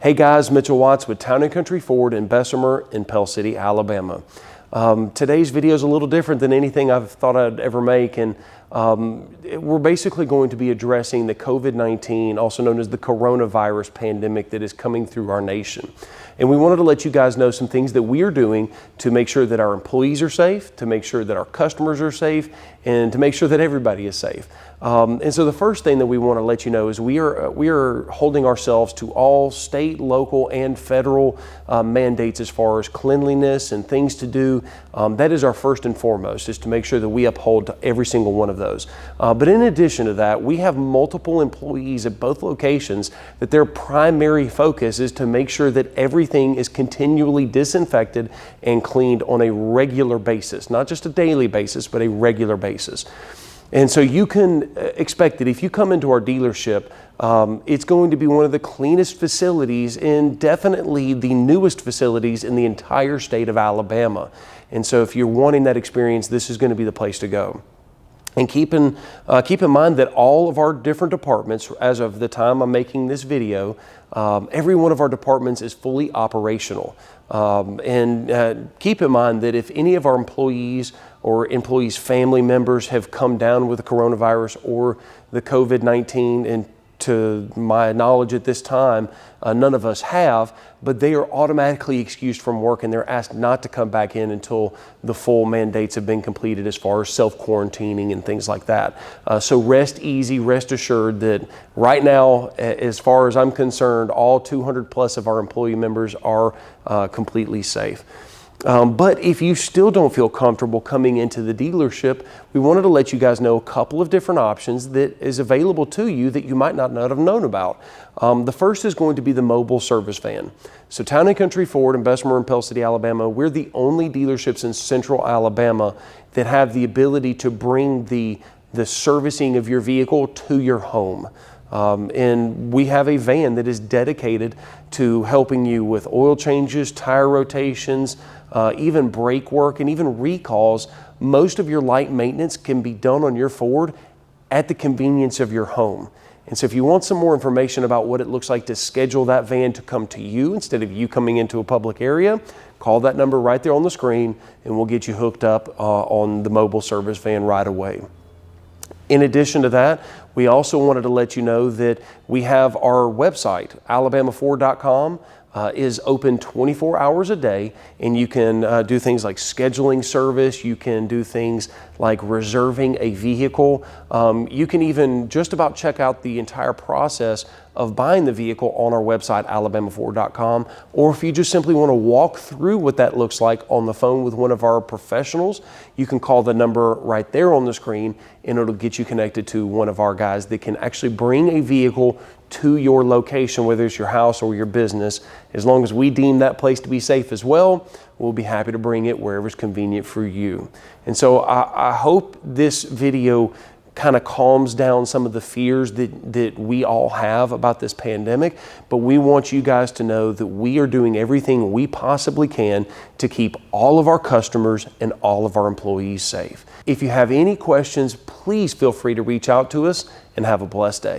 Hey guys, Mitchell Watts with Town & Country Ford in Bessemer in Pell City, Alabama. Today's video is a little different than anything I've thought I'd ever make, and we're basically going to be addressing the COVID-19, also known as the coronavirus pandemic that is coming through our nation. And we wanted to let you guys know some things that we are doing to make sure that our employees are safe, to make sure that our customers are safe, and to make sure that everybody is safe. And so the first thing that we want to let you know is we are holding ourselves to all state, local, and federal mandates as far as cleanliness and things to do. That is our first and foremost, is to make sure that we uphold every single one of those. But in addition to that, we have multiple employees at both locations that their primary focus is to make sure that everything is continually disinfected and cleaned on a regular basis, not just a daily basis, but a regular basis. And so you can expect that if you come into our dealership, it's going to be one of the cleanest facilities and definitely the newest facilities in the entire state of Alabama. And so if you're wanting that experience, this is going to be the place to go. And keep in mind that all of our different departments, as of the time I'm making this video, every one of our departments is fully operational. Keep in mind that if any of our employees or employees' family members have come down with the coronavirus or the COVID-19, and to my knowledge at this time, none of us have, but they are automatically excused from work and they're asked not to come back in until the full mandates have been completed as far as self-quarantining and things like that. So rest easy, rest assured that right now, as far as I'm concerned, all 200 plus of our employee members are completely safe. But if you still don't feel comfortable coming into the dealership, we wanted to let you guys know a couple of different options that is available to you that you might not have known about. The first is going to be the mobile service van. So Town & Country Ford in Bessemer and Pell City, Alabama, we're the only dealerships in central Alabama that have the ability to bring the servicing of your vehicle to your home. And we have a van that is dedicated to helping you with oil changes, tire rotations, even brake work, and even recalls. Most of your light maintenance can be done on your Ford at the convenience of your home. And so if you want some more information about what it looks like to schedule that van to come to you instead of you coming into a public area, call that number right there on the screen and we'll get you hooked up on the mobile service van right away. In addition to that, we also wanted to let you know that we have our website, alabamaford.com, is open 24 hours a day, and you can do things like scheduling service. You can do things like reserving a vehicle. You can even just about check out the entire process of buying the vehicle on our website, alabamaford.com, or if you just simply want to walk through what that looks like on the phone with one of our professionals, you can call the number right there on the screen and it'll get you connected to one of our guys that can actually bring a vehicle to your location, whether it's your house or your business. As long as we deem that place to be safe as well, we'll be happy to bring it wherever's convenient for you. And so I hope this video kind of calms down some of the fears that we all have about this pandemic, but we want you guys to know that we are doing everything we possibly can to keep all of our customers and all of our employees safe. If you have any questions, please feel free to reach out to us and have a blessed day.